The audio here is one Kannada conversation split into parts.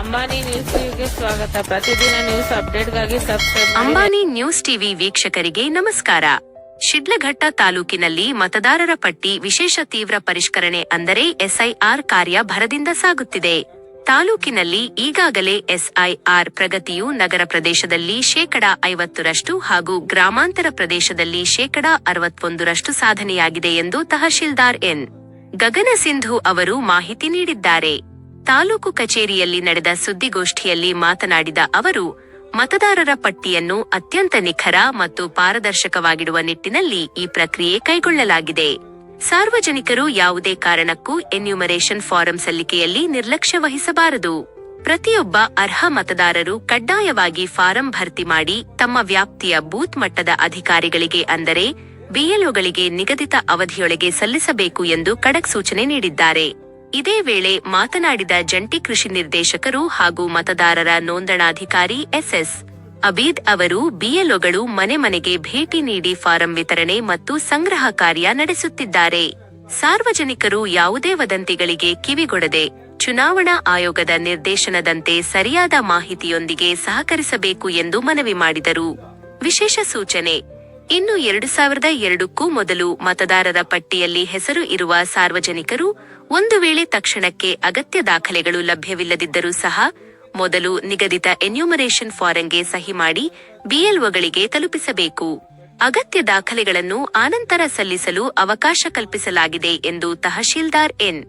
ಅಂಬಾನಿ ನ್ಯೂಸ್ ಟಿವಿಗೆ ಸ್ವಾಗತ. ಪ್ರತಿದಿನ ನ್ಯೂಸ್ ಅಪ್ಡೇಟ್ಗಾಗಿ ಸಬ್ಸ್ಕ್ರೈಬ್ ಮಾಡಿ. ಅಂಬಾನಿ ನ್ಯೂಸ್ ಟಿವಿ ವೀಕ್ಷಕರಿಗೆ ನಮಸ್ಕಾರ. ಶಿಡ್ಲಘಟ್ಟ ತಾಲೂಕಿನಲ್ಲಿ ಮತದಾರರ ಪಟ್ಟಿ ವಿಶೇಷ ತೀವ್ರ ಪರಿಷ್ಕರಣೆ ಅಂದರೆ ಎಸ್ಐಆರ್ ಕಾರ್ಯ ಭರದಿಂದ ಸಾಗುತ್ತಿದೆ. ತಾಲೂಕಿನಲ್ಲಿ ಈಗಾಗಲೇ ಎಸ್ಐಆರ್ ಪ್ರಗತಿಯು ನಗರ ಪ್ರದೇಶದಲ್ಲಿ 50% ಹಾಗೂ ಗ್ರಾಮಾಂತರ ಪ್ರದೇಶದಲ್ಲಿ 61% ಸಾಧನೆಯಾಗಿದೆ ಎಂದು ತಹಶೀಲ್ದಾರ್ ಎನ್. ಗಗನ ಸಿಂಧು ಅವರು ಮಾಹಿತಿ ನೀಡಿದ್ದಾರೆ. ತಾಲೂಕು ಕಚೇರಿಯಲ್ಲಿ ನಡೆದ ಸುದ್ದಿಗೋಷ್ಠಿಯಲ್ಲಿ ಮಾತನಾಡಿದ ಅವರು, ಮತದಾರರ ಪಟ್ಟಿಯನ್ನು ಅತ್ಯಂತ ನಿಖರ ಮತ್ತು ಪಾರದರ್ಶಕವಾಗಿಡುವ ನಿಟ್ಟಿನಲ್ಲಿ ಈ ಪ್ರಕ್ರಿಯೆ ಕೈಗೊಳ್ಳಲಾಗಿದೆ. ಸಾರ್ವಜನಿಕರು ಯಾವುದೇ ಕಾರಣಕ್ಕೂ ಎನ್ಯುಮರೇಷನ್ ಫಾರಂ ಸಲ್ಲಿಕೆಯಲ್ಲಿ ನಿರ್ಲಕ್ಷ್ಯ ವಹಿಸಬಾರದು. ಪ್ರತಿಯೊಬ್ಬ ಅರ್ಹ ಮತದಾರರು ಕಡ್ಡಾಯವಾಗಿ ಫಾರಂ ಭರ್ತಿ ಮಾಡಿ ತಮ್ಮ ವ್ಯಾಪ್ತಿಯ ಬೂತ್ ಮಟ್ಟದ ಅಧಿಕಾರಿಗಳಿಗೆ ಅಂದರೆ ಬಿಎಲ್ಒಗಳಿಗೆ ನಿಗದಿತ ಅವಧಿಯೊಳಗೆ ಸಲ್ಲಿಸಬೇಕು ಎಂದು ಖಡಕ್ ಸೂಚನೆ ನೀಡಿದ್ದಾರೆ. ಇದೇ ವೇಳೆ ಮಾತನಾಡಿದ ಜಂಟಿ ಕೃಷಿ ನಿರ್ದೇಶಕರು ಹಾಗೂ ಮತದಾರರ ನೋಂದಣಾಧಿಕಾರಿ ಎಸ್ಎಸ್ ಅಬೀದ್ ಅವರು, ಬಿಎಲ್ಒಗಳು ಮನೆ ಮನೆಗೆ ಭೇಟಿ ನೀಡಿ ಫಾರಂ ವಿತರಣೆ ಮತ್ತು ಸಂಗ್ರಹ ಕಾರ್ಯ ನಡೆಸುತ್ತಿದ್ದಾರೆ. ಸಾರ್ವಜನಿಕರು ಯಾವುದೇ ವದಂತಿಗಳಿಗೆ ಕಿವಿಗೊಡದೆ ಚುನಾವಣಾ ಆಯೋಗದ ನಿರ್ದೇಶನದಂತೆ ಸರಿಯಾದ ಮಾಹಿತಿಯೊಂದಿಗೆ ಸಹಕರಿಸಬೇಕು ಎಂದು ಮನವಿ ಮಾಡಿದರು. ವಿಶೇಷ ಸೂಚನೆ: ಇನ್ನು 2002ಕ್ಕೂ ಮೊದಲು ಮತದಾರರ ಪಟ್ಟಿಯಲ್ಲಿ ಹೆಸರು ಇರುವ ಸಾರ್ವಜನಿಕರು ಒಂದು ವೇಳೆ ತಕ್ಷಣಕ್ಕೆ ಅಗತ್ಯ ದಾಖಲೆಗಳು ಲಭ್ಯವಿಲ್ಲದಿದ್ದರೂ ಸಹ ಮೊದಲು ನಿಗದಿತ ಎನ್ಯುಮರೇಷನ್ ಫಾರಂಗೆ ಸಹಿ ಮಾಡಿ ಬಿಎಲ್ಒಗಳಿಗೆ ತಲುಪಿಸಬೇಕು. ಅಗತ್ಯ ದಾಖಲೆಗಳನ್ನು ಆನಂತರ ಸಲ್ಲಿಸಲು ಅವಕಾಶ ಕಲ್ಪಿಸಲಾಗಿದೆ ಎಂದು ತಹಶೀಲ್ದಾರ್ ಎನ್.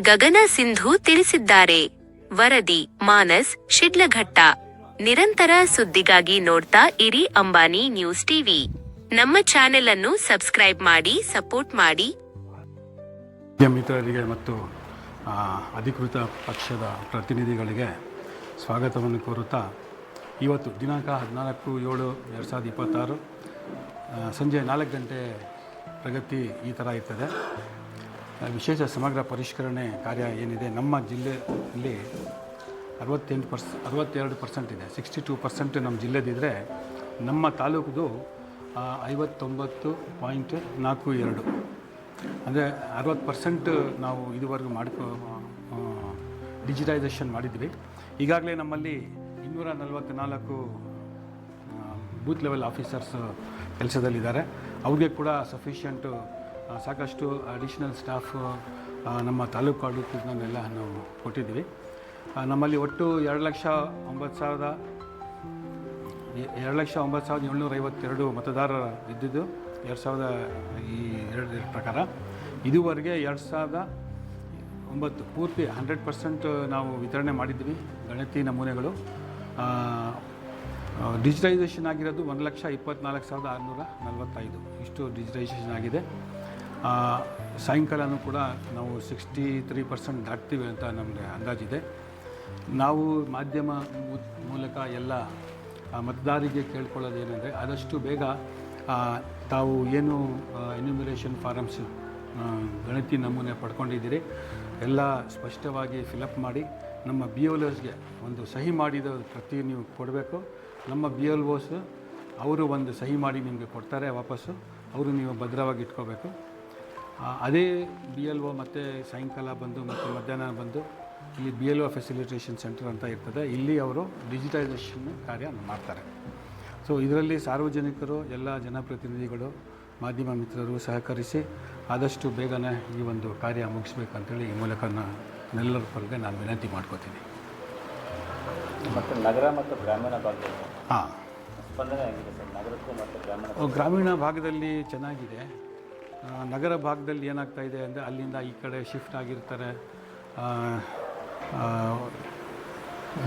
ಗಗನ ಸಿಂಧು ತಿಳಿಸಿದ್ದಾರೆ. ವರದಿ ಮಾನಸ್, ಶಿಡ್ಲಘಟ್ಟ. ನಿರಂತರ ಸುದ್ದಿಗಾಗಿ ನೋಡ್ತಾ ಇರಿ ಅಂಬಾನಿ ನ್ಯೂಸ್ ಟಿವಿ. ನಮ್ಮ ಚಾನೆಲ್ ಅನ್ನು ಸಬ್ಸ್ಕ್ರೈಬ್ ಮಾಡಿ, ಸಪೋರ್ಟ್ ಮಾಡಿ. ಮಿತ್ರರಿಗೆ ಮತ್ತು ಅಧಿಕೃತ ಪಕ್ಷದ ಪ್ರತಿನಿಧಿಗಳಿಗೆ ಸ್ವಾಗತವನ್ನು ಕೋರುತ್ತಾ, ಇವತ್ತು ದಿನಾಂಕ 14/7/2026 ಸಂಜೆ 4 ಗಂಟೆ ಪ್ರಗತಿ ಈ ಥರ ಇರ್ತದೆ. ವಿಶೇಷ ಸಮಗ್ರ ಪರಿಷ್ಕರಣೆ ಕಾರ್ಯ ಏನಿದೆ, ನಮ್ಮ ಜಿಲ್ಲೆಯಲ್ಲಿ 62% ಇದೆ. 62% ನಮ್ಮ ಜಿಲ್ಲೆದಿದ್ದರೆ ನಮ್ಮ ತಾಲೂಕುದು 59.42, ಅಂದರೆ 60% ನಾವು ಇದುವರೆಗೂ ಡಿಜಿಟೈಸೇಷನ್ ಮಾಡಿದ್ವಿ. ಈಗಾಗಲೇ ನಮ್ಮಲ್ಲಿ 244 ಬೂತ್ ಲೆವೆಲ್ ಆಫೀಸರ್ಸ್ ಕೆಲಸದಲ್ಲಿದ್ದಾರೆ. ಅವ್ರಿಗೆ ಕೂಡ ಸಾಕಷ್ಟು ಅಡಿಷನಲ್ ಸ್ಟಾಫ್ ನಮ್ಮ ತಾಲೂಕು ಆಡಳಿತದನ್ನೆಲ್ಲ ನಾವು ಕೊಟ್ಟಿದ್ವಿ. ನಮ್ಮಲ್ಲಿ ಒಟ್ಟು 2,09,752 ಮತದಾರರು ಇದ್ದಿದ್ದು 2002 ಪ್ರಕಾರ. ಇದುವರೆಗೆ 2009 ಪೂರ್ತಿ 100% ನಾವು ವಿತರಣೆ ಮಾಡಿದ್ವಿ ಗಣತಿ ನಮೂನೆಗಳು. ಡಿಜಿಟೈಸೇಷನ್ ಆಗಿರೋದು 1,24,645 ಇಷ್ಟು ಡಿಜಿಟೈಸೇಷನ್ ಆಗಿದೆ. ಸಾಯಂಕಾಲನೂ ಕೂಡ ನಾವು 63% ದಾಟ್ತೀವಿ ಅಂತ ನಮಗೆ ಅಂದಾಜಿದೆ. ನಾವು ಮಾಧ್ಯಮ ಮೂಲಕ ಎಲ್ಲ ಮತದಾರರಿಗೆ ಕೇಳ್ಕೊಳ್ಳೋದೇನೆಂದರೆ, ಆದಷ್ಟು ಬೇಗ ತಾವು ಏನು ಎನ್ಯುಮರೇಷನ್ ಫಾರಮ್ಸ್ ಗಣತಿ ನಮೂನೆ ಪಡ್ಕೊಂಡಿದ್ದೀರಿ ಎಲ್ಲ ಸ್ಪಷ್ಟವಾಗಿ ಫಿಲಪ್ ಮಾಡಿ ನಮ್ಮ BLOಸ್ಗೆ ಒಂದು ಸಹಿ ಮಾಡಿದ ಪ್ರತಿ ನೀವು ಕೊಡಬೇಕು. ನಮ್ಮ BLOಸ್ ಅವರು ಒಂದು ಸಹಿ ಮಾಡಿ ನಿಮಗೆ ಕೊಡ್ತಾರೆ ವಾಪಸ್ಸು, ಅವರು ನೀವು ಭದ್ರವಾಗಿ ಇಟ್ಕೋಬೇಕು. ಅದೇ BLO ಮತ್ತು ಸಾಯಂಕಾಲ ಬಂದು ಮತ್ತು ಮಧ್ಯಾಹ್ನ ಬಂದು ಇಲ್ಲಿ BLO ಫೆಸಿಲಿಟೇಷನ್ ಸೆಂಟರ್ ಅಂತ ಇರ್ತದೆ, ಇಲ್ಲಿ ಅವರು ಡಿಜಿಟೈಸೇಷನ್ ಕಾರ್ಯ ಮಾಡ್ತಾರೆ. ಸೊ ಇದರಲ್ಲಿ ಸಾರ್ವಜನಿಕರು, ಎಲ್ಲ ಜನಪ್ರತಿನಿಧಿಗಳು, ಮಾಧ್ಯಮ ಮಿತ್ರರು ಸಹಕರಿಸಿ ಆದಷ್ಟು ಬೇಗನೆ ಈ ಒಂದು ಕಾರ್ಯ ಮುಗಿಸ್ಬೇಕಂತೇಳಿ ಈ ಮೂಲಕ ಎಲ್ಲರ ಪರಗೆ ನಾನು ವಿನಂತಿ ಮಾಡ್ಕೋತೀನಿ. ಮತ್ತು ನಗರ ಮತ್ತು ಗ್ರಾಮೀಣ ಭಾಗದಲ್ಲಿ ಸ್ಪಂದನೆ ಆಗಿದೆ ಸರ್. ನಗರಕ್ಕೂ ಮತ್ತು ಗ್ರಾಮೀಣ ಭಾಗದಲ್ಲಿ ಚೆನ್ನಾಗಿದೆ. ನಗರ ಭಾಗದಲ್ಲಿ ಏನಾಗ್ತಾಯಿದೆ ಅಂದರೆ, ಅಲ್ಲಿಂದ ಈ ಕಡೆ ಶಿಫ್ಟ್ ಆಗಿರ್ತಾರೆ,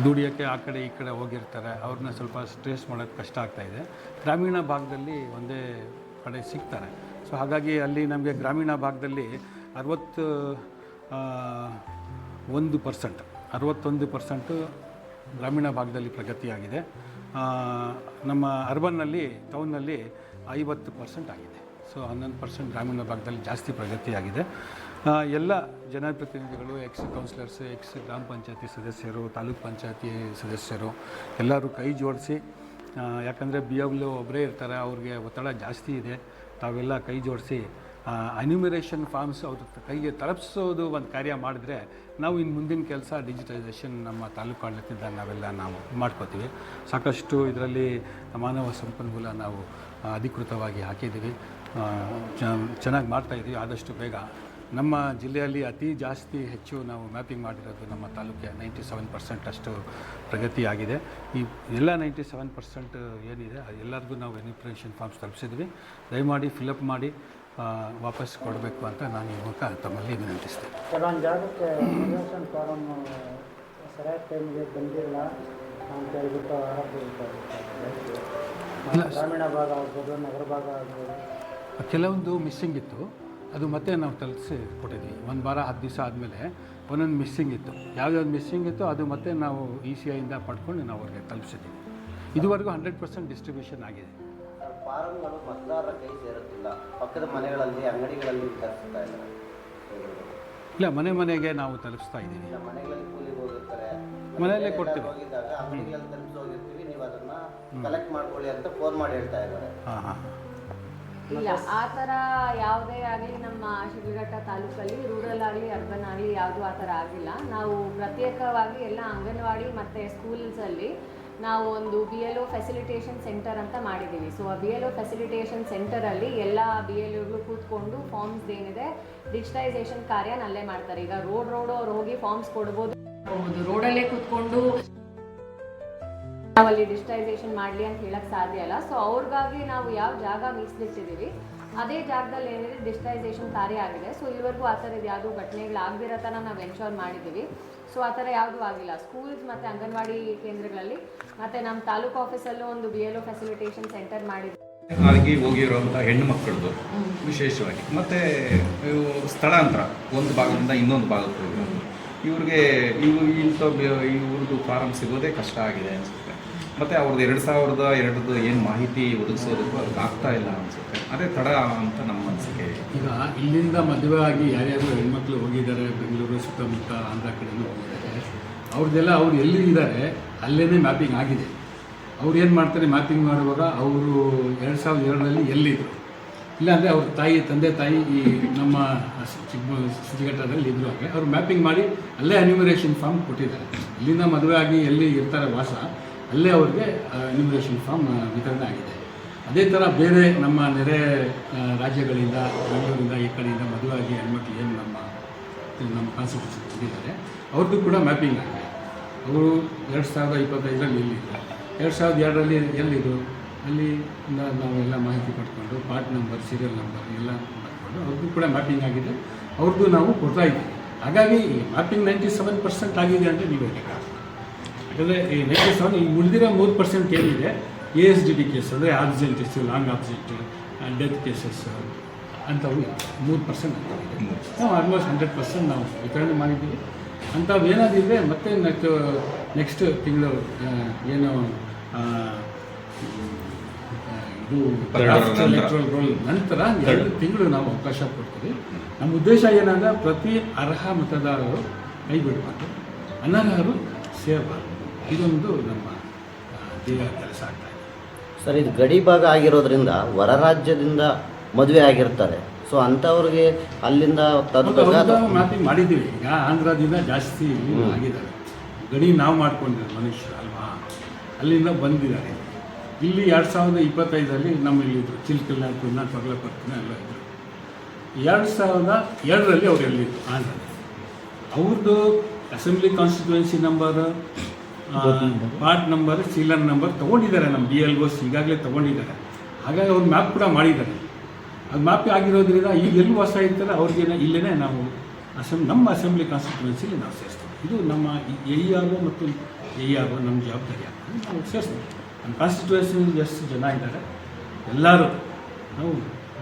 ದುಡಿಯೋಕ್ಕೆ ಆ ಕಡೆ ಈ ಕಡೆ ಹೋಗಿರ್ತಾರೆ, ಅವ್ರನ್ನ ಸ್ವಲ್ಪ ಸ್ಟ್ರೆಸ್ ಮಾಡೋದು ಕಷ್ಟ ಆಗ್ತಾಯಿದೆ. ಗ್ರಾಮೀಣ ಭಾಗದಲ್ಲಿ ಒಂದೇ ಕಡೆ ಸಿಗ್ತಾರೆ. ಸೊ ಹಾಗಾಗಿ ಅಲ್ಲಿ ನಮಗೆ ಗ್ರಾಮೀಣ ಭಾಗದಲ್ಲಿ 61% ಗ್ರಾಮೀಣ ಭಾಗದಲ್ಲಿ ಪ್ರಗತಿಯಾಗಿದೆ. ನಮ್ಮ ಅರ್ಬನ್ನಲ್ಲಿ, ಟೌನ್ನಲ್ಲಿ 50% ಆಗಿದೆ. ಸೊ 11% ಗ್ರಾಮೀಣ ಭಾಗದಲ್ಲಿ ಜಾಸ್ತಿ ಪ್ರಗತಿಯಾಗಿದೆ. ಎಲ್ಲ ಜನಪ್ರತಿನಿಧಿಗಳು, ಎಕ್ಸ್ ಕೌನ್ಸಿಲರ್ಸ್, ಎಕ್ಸ್ ಗ್ರಾಮ ಪಂಚಾಯತಿ ಸದಸ್ಯರು, ತಾಲೂಕು ಪಂಚಾಯತಿ ಸದಸ್ಯರು ಎಲ್ಲರೂ ಕೈ ಜೋಡಿಸಿ, ಯಾಕಂದರೆ BLO ಒಬ್ಬರೇ ಇರ್ತಾರೆ, ಅವ್ರಿಗೆ ಒತ್ತಡ ಜಾಸ್ತಿ ಇದೆ, ತಾವೆಲ್ಲ ಕೈ ಜೋಡಿಸಿ ಅನ್ಯುಮರೇಷನ್ ಫಾರ್ಮ್ಸ್ ಅವ್ರ ಕೈಗೆ ತಲುಪಿಸೋದು ಒಂದು ಕಾರ್ಯ ಮಾಡಿದ್ರೆ ನಾವು ಇನ್ನು ಮುಂದಿನ ಕೆಲಸ ಡಿಜಿಟೈಸೇಷನ್ ನಮ್ಮ ತಾಲೂಕು ಆಡಳಿತದಿಂದ ನಾವೆಲ್ಲ ನಾವು ಮಾಡ್ಕೋತೀವಿ. ಸಾಕಷ್ಟು ಇದರಲ್ಲಿ ಮಾನವ ಸಂಪನ್ಮೂಲ ನಾವು ಅಧಿಕೃತವಾಗಿ ಹಾಕಿದ್ದೀವಿ, ಚೆನ್ನಾಗಿ ಮಾಡ್ತಾಯಿದ್ದೀವಿ. ಆದಷ್ಟು ಬೇಗ ನಮ್ಮ ಜಿಲ್ಲೆಯಲ್ಲಿ ಅತಿ ಹೆಚ್ಚು ನಾವು ಮ್ಯಾಪಿಂಗ್ ಮಾಡಿರೋದು ನಮ್ಮ ತಾಲೂಕಿಗೆ 97% ಅಷ್ಟು ಪ್ರಗತಿಯಾಗಿದೆ. ಈ ಎಲ್ಲ 97% ಏನಿದೆ ಎಲ್ಲರಿಗೂ ನಾವು ಎನ್ಯುಮರೇಷನ್ ಫಾರ್ಮ್ಸ್ ತಲುಪಿಸಿದ್ವಿ. ದಯಮಾಡಿ ಫಿಲಪ್ ಮಾಡಿ ವಾಪಸ್ ಕೊಡಬೇಕು ಅಂತ ನಾನು ಈ ಮೂಲಕ ತಮ್ಮಲ್ಲಿ ವಿನಂತಿಸ್ತೇನೆ. ಕೆಲವೊಂದು ಜಾಗಕ್ಕೆ ಎನ್ಯುಮರೇಷನ್ ಫಾರಮ್ ಸರಿಯಾದ ಟೈಮಿಗೆ ಬಂದಿಲ್ಲ ಅಂತ ಹೇಳ್ಬಿಟ್ಟು ಆರೋಪ ಗ್ರಾಮೀಣ ಭಾಗ ಆಗ್ಬೋದು, ನಗರ ಭಾಗ ಆಗ್ಬೋದು, ಕೆಲವೊಂದು ಮಿಸ್ಸಿಂಗ್ ಇತ್ತು. ಅದು ಮತ್ತೆ ನಾವು ತಲುಪಿಸಿ ಕೊಟ್ಟಿದ್ವಿ. 1 ವಾರ 10 ದಿವಸ ಆದಮೇಲೆ ಒಂದೊಂದು ಮಿಸ್ಸಿಂಗ್ ಇತ್ತು. ಯಾವ್ಯಾವ್ದು ಮಿಸ್ಸಿಂಗ್ ಇತ್ತು ಅದು ಮತ್ತೆ ನಾವು ECIಯಿಂದ ಪಡ್ಕೊಂಡು ನಾವು ಅವ್ರಿಗೆ ತಲುಪಿಸಿದ್ದೀವಿ. ಇದುವರೆಗೂ 100% ಡಿಸ್ಟ್ರಿಬ್ಯೂಷನ್ ಆಗಿದೆ. ಫಾರಂಗಳು ಮತದಾರರ ಕೈ ಸೇರುತ್ತಿಲ್ಲ, ಪಕ್ಕದ ಮನೆಗಳಲ್ಲಿ ಅಂಗಡಿಗಳಲ್ಲಿ ವಿತರಿಸ್ತಾ ಇದ್ದಾರೆ. ಇಲ್ಲ, ಮನೆಗೆ ನಾವು ತಲುಪಿಸ್ತಾ ಇದ್ದೀವಿ. ಮನೆಗಳಲ್ಲಿ ಕೂಲಿಗೆ ಹೋಗಿರ್ತಾರೆ, ಮನೆಯಲ್ಲೇ ಕೊಡ್ತೀವಿ. ಹೋಗಿದ್ದಾಗ ಅಂಗಡಿಗಳಲ್ಲಿ ತಲುಪಿಸಿ ಹೋಗಿರ್ತೀವಿ, ನೀವು ಅದನ್ನ ಕಲೆಕ್ಟ್ ಮಾಡ್ಕೊಳ್ಳಿ ಅಂತ ಫೋನ್ ಮಾಡಿ ಹೇಳ್ತಾ ಇದ್ದಾರೆ. ಇಲ್ಲ, ಆ ಥರ ಯಾವುದೇ ಆಗಲಿ ನಮ್ಮ ಶಿಡ್ಲಘಟ್ಟ ತಾಲೂಕಲ್ಲಿ ರೂರಲ್ ಆಗಲಿ ಅರ್ಬನ್ ಆಗಲಿ ಯಾವುದೂ ಆ ಥರ ಆಗಿಲ್ಲ. ನಾವು ಪ್ರತ್ಯೇಕವಾಗಿ ಎಲ್ಲ ಅಂಗನವಾಡಿ ಮತ್ತು ಸ್ಕೂಲ್ಸಲ್ಲಿ ನಾವು ಒಂದು BLO ಫೆಸಿಲಿಟೇಷನ್ ಸೆಂಟರ್ ಅಂತ ಮಾಡಿದ್ದೀವಿ. ಸೊ ಆ BLO ಫೆಸಿಲಿಟೇಷನ್ ಸೆಂಟರಲ್ಲಿ ಎಲ್ಲ BLOಗಳು ಕೂತ್ಕೊಂಡು ಫಾರ್ಮ್ಸ್ ಏನಿದೆ ಡಿಜಿಟೈಸೇಷನ್ ಕಾರ್ಯನ ಅಲ್ಲೇ ಮಾಡ್ತಾರೆ. ಈಗ ರೋಡ್ ಅವ್ರು ಹೋಗಿ ಫಾರ್ಮ್ಸ್ ಕೊಡ್ಬೋದು, ರೋಡಲ್ಲೇ ಕೂತ್ಕೊಂಡು ನಾವಲ್ಲಿ ಡಿಜಿಟೈಸೇಷನ್ ಮಾಡಲಿ ಅಂತ ಹೇಳಕ್ಕೆ ಸಾಧ್ಯ ಇಲ್ಲ. ಸೊ ಅವ್ರಿಗಾಗಿ ನಾವು ಯಾವ ಜಾಗ ಮೀಸಲಿಟ್ಟಿದ್ದೀವಿ ಅದೇ ಜಾಗದಲ್ಲಿ ಏನಿದೆ ಡಿಜಿಟೈಸೇಷನ್ ಕಾರ್ಯ ಆಗಿದೆ. ಸೊ ಇಲ್ಲಿವರೆಗೂ ಆ ಥರದ್ದು ಯಾವುದೂ ಘಟನೆಗಳಾಗದಿರೋ ಥರ ನಾವು ಎನ್ಶೋರ್ ಮಾಡಿದ್ದೀವಿ. ಸೊ ಆ ಥರ ಯಾವುದೂ ಆಗಿಲ್ಲ. ಸ್ಕೂಲ್ಸ್ ಮತ್ತು ಅಂಗನವಾಡಿ ಕೇಂದ್ರಗಳಲ್ಲಿ ಮತ್ತು ನಮ್ಮ ತಾಲೂಕು ಆಫೀಸಲ್ಲೂ ಒಂದು BLO ಫೆಸಿಲಿಟೇಷನ್ ಸೆಂಟರ್ ಮಾಡಿದ್ದೀವಿ. ಆಗಿ ಹೋಗಿರುವಂಥ ಹೆಣ್ಣು ಮಕ್ಕಳದು ವಿಶೇಷವಾಗಿ ಮತ್ತು ಸ್ಥಳಾಂತರ ಒಂದು ಭಾಗದಿಂದ ಇನ್ನೊಂದು ಭಾಗಕ್ಕೆ ಹೋಗಿರೋದು, ಇವ್ರಿಗೆ ಇವ್ರದ್ದು ಫಾರಮ್ ಸಿಗೋದೇ ಕಷ್ಟ ಆಗಿದೆ ಅನಿಸುತ್ತೆ. ಮತ್ತು ಅವ್ರದ್ದು 2002 ಏನು ಮಾಹಿತಿ ಒದಗಿಸೋದಕ್ಕೂ ಅದಕ್ಕೆ ಆಗ್ತಾ ಇಲ್ಲ ಅನಿಸುತ್ತೆ. ಅದೇ ತಡ ಅಂತ ನಮ್ಮ ಅನಿಸಿಕೆ. ಈಗ ಇಲ್ಲಿಂದ ಮದುವೆ ಆಗಿ ಯಾರ್ಯಾರು ಹೆಣ್ಮಕ್ಳು ಹೋಗಿದ್ದಾರೆ, ಬೆಂಗಳೂರು ಸುತ್ತಮುತ್ತ ಆಂಧ್ರ ಕಡೆನೂ ಹೋಗಿದ್ದಾರೆ, ಅವ್ರದ್ದೆಲ್ಲ ಅವ್ರು ಎಲ್ಲಿ ಇದ್ದಾರೆ ಅಲ್ಲೇ ಮ್ಯಾಪಿಂಗ್ ಆಗಿದೆ. ಅವ್ರು ಏನು ಮಾಡ್ತಾರೆ, ಮ್ಯಾಪಿಂಗ್ ಮಾಡುವಾಗ ಅವರು 2002ರಲ್ಲಿ ಎಲ್ಲಿದ್ದರು, ಇಲ್ಲಾಂದರೆ ಅವ್ರ ತಂದೆ ತಾಯಿ ಈ ನಮ್ಮ ಶಿಡ್ಲಘಟ್ಟದಲ್ಲಿ ಇದ್ರು. ಹಾಗೆ ಅವ್ರು ಮ್ಯಾಪಿಂಗ್ ಮಾಡಿ ಅಲ್ಲೇ ಅನ್ಯುಮರೇಷನ್ ಫಾರ್ಮ್ ಕೊಟ್ಟಿದ್ದಾರೆ. ಇಲ್ಲಿಂದ ಮದುವೆ ಆಗಿ ಎಲ್ಲಿ ಇರ್ತಾರೆ ವಾಸ, ಅಲ್ಲೇ ಅವ್ರಿಗೆ ಅನ್ಯುಮರೇಷನ್ ಫಾರ್ಮ್ ವಿತರಣೆ ಆಗಿದೆ. ಅದೇ ಥರ ಬೇರೆ ನಮ್ಮ ನೆರೆ ರಾಜ್ಯಗಳಿಂದ, ಬೆಂಗಳೂರಿಂದ ಈ ಕಡೆಯಿಂದ ಮದುವೆ ಆಗಿ ಹೆಣ್ಮಕ್ಳು ಏನು ನಮ್ಮ ಕಾನ್ಸ್ಟಿಟ್ಯೂಷನ್ ಕೊಟ್ಟಿದ್ದಾರೆ ಅವ್ರದ್ದು ಕೂಡ ಮ್ಯಾಪಿಂಗ್ ಆಗಿದೆ. ಅವರು 2025ರಲ್ಲಿ ಎಲ್ಲಿದ್ದರು, 2002ರಲ್ಲಿ ಎಲ್ಲಿದ್ದರು, ಅಲ್ಲಿಂದ ನಾವೆಲ್ಲ ಮಾಹಿತಿ ಪಡ್ಕೊಂಡು ಪಾರ್ಟ್ ನಂಬರ್, ಸೀರಿಯಲ್ ನಂಬರ್ ಎಲ್ಲ ಮಾಡಿಕೊಂಡು ಅವ್ರಿಗೂ ಕೂಡ ಮ್ಯಾಪಿಂಗ್ ಆಗಿದೆ. ಅವ್ರದ್ದು ನಾವು ಕೊಡ್ತಾ ಇದ್ದೀವಿ. ಹಾಗಾಗಿ ಮ್ಯಾಪಿಂಗ್ 97% ಆಗಿದೆ ಅಂದರೆ ನೀವು ಹೇಳೋಕ್ಕಾಗಲ್ಲ. ಯಾಕಂದರೆ ಈ 97 ಈ ಉಳಿದಿರೋ 3% ಏನಿದೆ ASDD ಕೇಸ್ ಅಂದರೆ ಆಬ್ಸೆಂಟೀಸ್, ಲಾಂಗ್ ಆಬ್ಸೆಂಟ್, ಡೆತ್ ಕೇಸಸ್ ಅಂಥವು 3% ಅಂಥವಿದೆ. ನಾವು ಆಲ್ಮೋಸ್ಟ್ 100% ನಾವು ವಿತರಣೆ ಮಾಡಿದ್ದೀವಿ. ಅಂಥವೇನಾದಿದೆ ಮತ್ತೆ ನೆಕ್ಸ್ಟ್ ತಿಂಗಳು ಏನು ಇದು ಎಲೆಕ್ಟ್ರಲ್ ರೋಲ್ ನಂತರ 2 ತಿಂಗಳು ನಾವು ಅವಕಾಶ ಕೊಡ್ತೀವಿ. ನಮ್ಮ ಉದ್ದೇಶ ಏನಂದರೆ ಪ್ರತಿ ಅರ್ಹ ಮತದಾರರು ಕೈ ಬಿಡಬಾರ್ದು, ಅನರ್ಹರು ಸೇರಬಾರ್ದು. ಇದೊಂದು ನಮ್ಮ ಧ್ಯೇಯ ಕೆಲಸ ಆಗ್ತಾ ಇದೆ. ಸರ್, ಇದು ಗಡಿ ಭಾಗ ಆಗಿರೋದ್ರಿಂದ ಹೊರ ರಾಜ್ಯದಿಂದ ಮದುವೆ ಆಗಿರ್ತಾರೆ. ಸೊ ಅಂಥವ್ರಿಗೆ ಅಲ್ಲಿಂದ ಮ್ಯಾಪಿಂಗ್ ಮಾಡಿದ್ದೀವಿ. ಈಗ ಆಂಧ್ರದಿಂದ ಜಾಸ್ತಿ ಆಗಿದ್ದಾರೆ. ಗಡಿ ನಾವು ಮಾಡ್ಕೊಂಡಿದ್ದೀವಿ ಮನುಷ್ಯರು ಅಲ್ವಾ, ಅಲ್ಲಿಂದ ಬಂದಿದ್ದಾರೆ. ಇಲ್ಲಿ 2025ರಲ್ಲಿ ನಮ್ಮಲ್ಲಿದ್ದರು ಚಿಲ್ಕಲ್ಲಾಪುರ್ನ, ತೊಗಲಪುರ್ನ ಎಲ್ಲ ಇದ್ದರು. 2002ರಲ್ಲಿ ಅವ್ರು ಎಲ್ಲಿದ್ದರು ಆಂಧ್ರದಲ್ಲಿ. ಅವ್ರದ್ದು assembly constituency number, part number, serial number ತೊಗೊಂಡಿದ್ದಾರೆ. ನಮ್ಮ BLOs ಈಗಾಗಲೇ ತೊಗೊಂಡಿದ್ದಾರೆ. ಹಾಗಾಗಿ ಅವ್ರು ಮ್ಯಾಪ್ ಕೂಡ ಮಾಡಿದ್ದಾರೆ. ಅದು ಮ್ಯಾಪ್ ಆಗಿರೋದ್ರಿಂದ ಈಗ ಎಲ್ಲಿ ವಾಸ ಇರ್ತಾರೆ ಅವ್ರಿಗೆ ಇಲ್ಲೇ ನಾವು ನಮ್ಮ ಅಸೆಂಬ್ಲಿ ಕಾನ್ಸ್ಟಿಟ್ಯೂನ್ಸಿಲಿ ನಾವು ಸೇರಿಸ್ತೀವಿ. ಇದು ನಮ್ಮ AERO ಮತ್ತು AERO ನಮ್ಮ ಜವಾಬ್ದಾರಿ ಆಗ್ತದೆ. ನಾವು ಸೇರಿಸ್ತೀವಿ. ನಮ್ಮ ಕಾನ್ಸ್ಟಿಟ್ಯೂನ್ಸಿ ಎಷ್ಟು ಜನ ಇದ್ದಾರೆ ಎಲ್ಲರೂ ನಾವು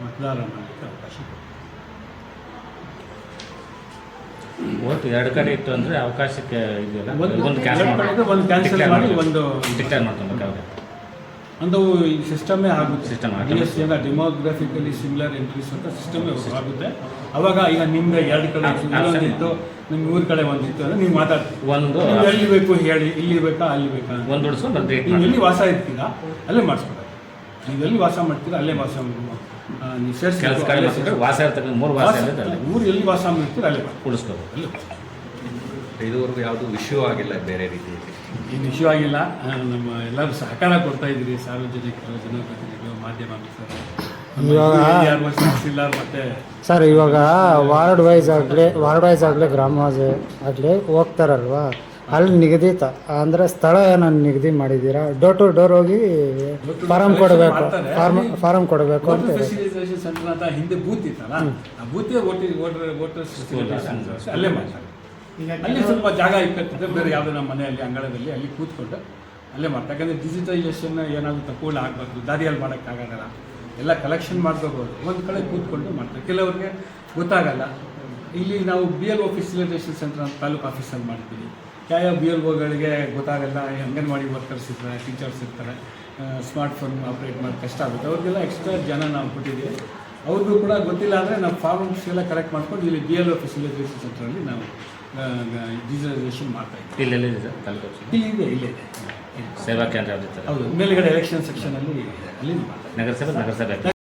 ಮತದಾರ ಮಾಡಲಿಕ್ಕೆ ಅವಕಾಶ ಕೊಡ್ತೀವಿ. ಓಟ್ 2 ಕಡೆ ಇತ್ತು ಅಂದರೆ ಅವಕಾಶಕ್ಕೆ ಇದೆಯಲ್ಲ, ಒಂದು ಕ್ಯಾನ್ಸಲ್ ಮಾಡಿ ಒಂದು ಡಿಕ್ಲೇರ್ ಮಾಡ್ಕೊಬೇಕು. ಒಂದು ಈ ಸಿಸ್ಟಮೇ ಆಗುತ್ತೆ. DSC ಎಲ್ಲ ಡೆಮೋಗ್ರಫಿಕಲಿ ಸಿಮಿಲರ್ ಎಂಟ್ರೀಸ್ ಅಂತ ಸಿಸ್ಟಮೇ ಆಗುತ್ತೆ. ಅವಾಗ ಈಗ ನಿಮ್ಗೆ 2 ಕಡೆ ಇತ್ತು, ನಿಮ್ಮ 3 ಕಡೆ ಒಂದಿತ್ತು ಅಂದರೆ ನೀವು ಮಾತಾಡ್ತೀವಿ. ಒಂದು ಎಲ್ಲಿ ಬೇಕು ಹೇಳಿ, ಇಲ್ಲಿ ಬೇಕಾ ಅಲ್ಲಿ ಬೇಕಾ, ಒಂದು ಹುಡ್ಸ್ಕೊಂಡು ನೀವು ಎಲ್ಲಿ ವಾಸ ಇರ್ತೀರಾ ಅಲ್ಲೇ ಮಾಡಿಸ್ಕೊಬೇಕು. ನೀವು ಎಲ್ಲಿ ವಾಸ ಮಾಡ್ತೀರಾ ಅಲ್ಲೇ ವಾಸ ನೀವು ಕೆಲಸ ಕಡೆ ಮಾಡ್ಕೊಂಡ್ರೆ ವಾಸ ಇರ್ತಕ್ಕಂಥ 3 ವಾಸ ಇರುತ್ತೆ ಅಲ್ಲಿ ಊರು ಎಲ್ಲಿ ವಾಸ ಮಾಡ್ತೀರಿ ಅಲ್ಲೇ ಉಳಿಸ್ಕೋದು. ಇದುವರೆಗೂ ಯಾವುದು ವಿಷಯ ಆಗಿಲ್ಲ ಬೇರೆ ರೀತಿಯಲ್ಲಿ. ಏನು ಇಶ್ಯೂ ಆಗಿಲ್ಲ. ನಮ್ಮ ಎಲ್ಲರೂ ಸಹಕಾರ ಕೊಡ್ತಾ ಇದ್ರಿ, ಸಾರ್ವಜನಿಕರು, ಜನಪ್ರತಿನಿಧಿಗಳು, ಮಾಧ್ಯಮ ಮಿತ್ರರು. ಇಲ್ಲ ಮತ್ತೆ ಸರ್ ಇವಾಗ ವಾರ್ಡ್ ವೈಸ್ ಆಗಲಿ ಗ್ರಾಮ ವೈಸ್ ಆಗಲಿ ಹೋಗ್ತಾರಲ್ವಾ, ಅಲ್ಲಿ ನಿಗದಿತ ಅಂದರೆ ಸ್ಥಳ ಏನನ್ನು ನಿಗದಿ ಮಾಡಿದ್ದೀರಾ? ಡೋರ್ ಟು ಡೋರ್ ಹೋಗಿ ಫಾರಮ್ ಕೊಡಬೇಕು, ಫಾರಮ್ ಕೊಡಬೇಕು ಅಂತ ಫೆಸಿಲಿಟೇಷನ್ ಸೆಂಟರ್ ಅಂತ ಹಿಂದೆ ಬೂತ್ ಇತ್ತಲ್ಲ, ಆ ಬೂತೇ ವೋಟರ್ಸ್ ಅಲ್ಲೇ ಮಾಡ್ತಾರೆ. ಅಲ್ಲಿ ಸ್ವಲ್ಪ ಜಾಗ ಇಕ್ಕಟ್ಟಿದೆ, ಬೇರೆ ಯಾವುದೋ ನಮ್ಮ ಮನೆಯಲ್ಲಿ ಅಂಗಳದಲ್ಲಿ ಅಲ್ಲಿ ಕೂತ್ಕೊಂಡು ಅಲ್ಲೇ ಮಾಡ್ತಾರೆ. ಯಾಕಂದರೆ ಡಿಜಿಟಲೈಸೇಷನ್ ಏನಾದರೂ ತಪ್ಪುಗಳು ಆಗಬಾರ್ದು, ದಾರಿಯಲ್ಲಿ ಮಾಡೋಕ್ಕಾಗಲ್ಲ, ಎಲ್ಲ ಕಲೆಕ್ಷನ್ ಮಾಡ್ಕೋಬೋದು. ಒಂದು ಕಡೆ ಕೂತ್ಕೊಂಡು ಮಾಡ್ತಾರೆ. ಕೆಲವ್ರಿಗೆ ಗೊತ್ತಾಗಲ್ಲ. ಇಲ್ಲಿ ನಾವು BLO ಫೆಸಿಲಿಟೇಷನ್ ಸೆಂಟರ್ ಅಂತ ತಾಲೂಕು ಆಫೀಸಲ್ಲಿ ಮಾಡ್ತೀವಿ. ಯಾವ BLOಗಳಿಗೆ ಗೊತ್ತಾಗಲ್ಲ, ಅಂಗನವಾಡಿ ವರ್ಕರ್ಸ್ ಇರ್ತಾರೆ, ಟೀಚರ್ಸ್ ಇರ್ತಾರೆ, ಸ್ಮಾರ್ಟ್ಫೋನ್ ಆಪ್ರೇಟ್ ಮಾಡೋದು ಕಷ್ಟ ಆಗುತ್ತೆ. ಅವ್ರಿಗೆಲ್ಲ ಎಕ್ಸ್ಟ್ರಾ ಜನ ನಾವು ಕೊಟ್ಟಿದ್ದೀವಿ. ಅವ್ರಿಗೂ ಕೂಡ ಗೊತ್ತಿಲ್ಲ ಅಂದರೆ ನಾವು ಫಾರ್ಮ್ಸ್ ಎಲ್ಲ ಕಲೆಕ್ಟ್ ಮಾಡ್ಕೊಂಡು ಇಲ್ಲಿ BLO ಫೆಸಿಲಿಟೇಷನ್ ಸೆಂಟ್ರಲ್ಲಿ ನಾವು ಡಿಜಿಟಲೈಸೇಷನ್ ಮಾಡ್ತಾಯಿದ್ದೀವಿ. ಇಲ್ಲೆಲ್ಲಿದೆ ಸರ್ ತಾಲೂಕು? ಇಲ್ಲೇ ಸೇವಾ ಕೇಂದ್ರ ಯಾವ್ದು? ಹೌದು, ಮೇಲುಗಡೆ ಎಲೆಕ್ಷನ್ ಸೆಕ್ಷನಲ್ಲಿ ಅಲ್ಲಿ ನಗರಸಭೆ